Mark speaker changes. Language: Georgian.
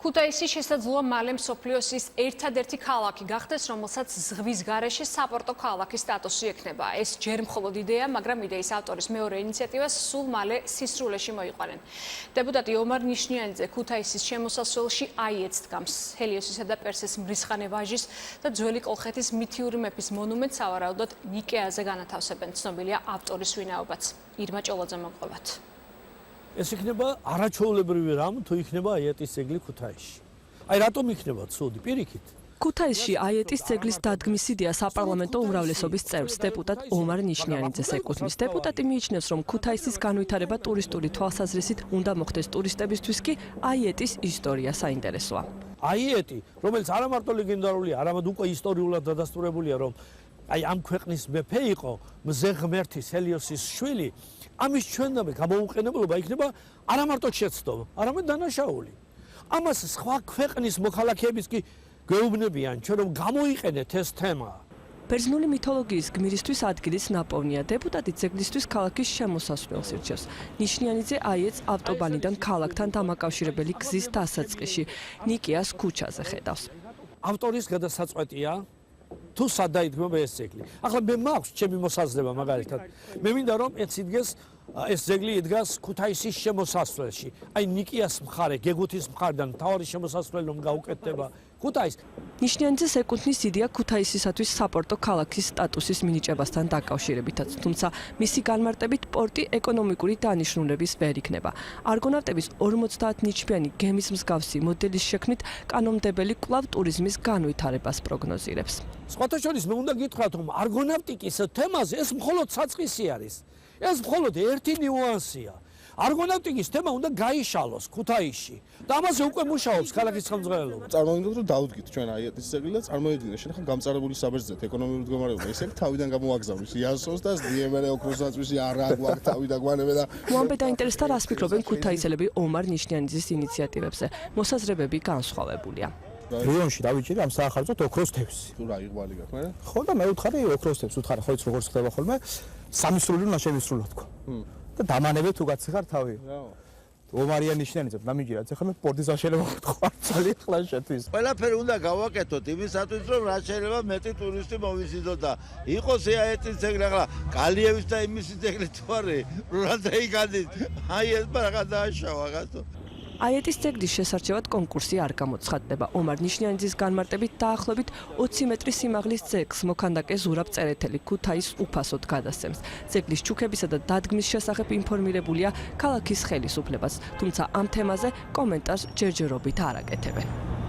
Speaker 1: ქუთაისი შესაძლოა მალე მსოფლიოს ერთადერთი ქალაქი გახდეს, რომელსაც ზღვის გარეშე საპორტო ქალაქის სტატუსი ექნება. ეს ჯერ მხოლოდ იდეა, მაგრამ იდეის ავტორის მეორე ინიციატივას სულ მალე სისრულეში მოიყვანენ. დეპუტატი ომარ ნიშნიანიძე ქუთაისის შემოსასვლელში აიეტს დგამს ჰელიოსისა და პერსეს მრისხანე ვაჟის და ძველი კოლხეთის მითიური მეფის მონუმენტს სავარაუდოდ ნიკეაზე განათავსებენ. ცნობილია ავტორის ვინაობაც. ირმა ჭოლაძე მოგვყევათ.
Speaker 2: ეს იქნება არაჩვეულებრივი რამ თუ იქნება აიეტის ძეგლი ქუთაისში. აი რატომ იქნება ცუდი პირიქით?
Speaker 3: ქუთაისში აიეტის ძეგლის დადგმის იდეა საპარლამენტო უმრავლესობის წევრს დეპუტატ ომარ ნიშნიანიძეს ეკუთვნის. დეპუტატი მიიჩნევს, რომ ქუთაისის განვითარება ტურისტული თვალსაზრისით უნდა მოხდეს ტურისტებისთვის კი აიეტის ისტორია საინტერესოა.
Speaker 2: აიეტი, რომელიც არა მარტო ლეგენდარულია, არამედ უკვე ისტორიულად დადასტურებულია, რომ აი ამ ქვეყნის მეფე იყო მზე ღმერთის ჰელიოსის შვილი, ამის ჩვენამდე გამოუყენებლობა იქნება არა მარტო შეცდომა, არამედ დანაშაული. ამას სხვა ქვეყნის მოქალაქეებიც კი გვეუბნებიან, ჩვენ რომ გამოიყენეთ ეს თემა.
Speaker 3: ბერძნული მითოლოგიის გმირისთვის ადგილის ნაპოვნია. დეპუტატი ძეგლისთვის ქალაქის შემოსასვლელს ირჩევს. ნიშნიანიძე აიეტს ავტობანიდან ქალაქთან დამაკავშირებელი გზის დასაწყისში, ნიკეას ქუჩაზე ხედავს.
Speaker 2: ავტორის გადასაწყვეტია თუ სად დაიდგმება ეს ძეგლი. ახლა მე მაქვს ჩემი მოსაზრება მაგალითად. მე მინდა რომ ეს ძეგლი იდგას ქუთაისის შემოსასვლელში. აი ნიკეას მხარე, გეგუთის მხარდან მთავარი შემოსასვლელი რომ გაუკეთდება ქუთაისს.
Speaker 3: ნიშნიანიძეს ეკუთვნის იდეა ქუთაისისათვის საპორტო ქალაქის სტატუსის მინიჭებასთან დაკავშირებითაც, თუმცა მისი განმარტებით პორტი ეკონომიკური დანიშნულების ვერ იქნება. არგონავტების 50 ნიჩბიანი გემის მსგავსი მოდელის შექმნით კანონმდებელი კვლავ ტურიზმის განვითარებას პროგნოზირებს.
Speaker 2: სხვათა შორის მე უნდა გითხრათ, რომ არგონავტიკის თემაზე ეს მხოლოდ საწყისი არის. ეს მხოლოდ ერთი ნიუანსია. არგონავტიკის თემა უნდა გაიშალოს ქუთაისში და ამაზე უკვე მუშაობს ქალაქის ხელმძღვანელობა.
Speaker 4: წარმოვიდგინოთ, რომ დავუდგით ჩვენ აიეტის ძეგლი და წარმოვიდგინეთ, შენ ხა გამწარებული საბერძნეთ ეკონომიკური მდგომარეობა, ესე თავიდან გამოაგზავნის იასონს და დიემერე ოქროსაწვისი არა გვაქვს თავიდან გვანებე და
Speaker 3: მოამბე დაინტერესდა, რას ფიქრობენ ქუთაისელები ომარ ნიშნიანიძის ინიციატივებზე. მოსაზრებები განსხვავებულია.
Speaker 5: რიონში დავიჭირი ამ საახალწლოდ ოქროს თევზი.
Speaker 4: თუ რა იყვალი გაქვს მე?
Speaker 5: ხო და მე ვუთხარი ოქროს თევზს, ვუთხარი ხო იცი როგორ ხდება ხოლმე? სამისრული უნდა შევისრულო თქო. და დამანebe თუ გაციხარ თავი. ომარია ნიშნიანიძე დამიჭირა, ეხლა მე პორტის აღშენება ვთქვარცალი ახლა შეთვის.
Speaker 6: ყველაფერი უნდა გავაკეთოთ იმისათვის, რომ რა შეიძლება მეტი ტურისტი მოვიზიდოთ და იყოს აიეტის ძეგლი, ახლა გალიევის და იმისი ძეგლი თუ არის, როცა იგადის, აი ეს რაღაც დააშავა გასო.
Speaker 3: აიეტის ძეგლის შესარჩევად კონკურსი არ გამოცხადდება. ომარ ნიშნიანიძის განმარტებით დაახლოებით 20 მეტრის სიმაღლის ძეგლს მოქანდაკე ზურაბ წერეთელი ქუთაისს უფასოდ გადასცემს. ძეგლის ჩუქებისა და დადგმის შესახებ ინფორმირებულია ქალაქის ხელისუფლებას, თუმცა ამ თემაზე კომენტარს ჯერჯერობით არ აკეთებენ.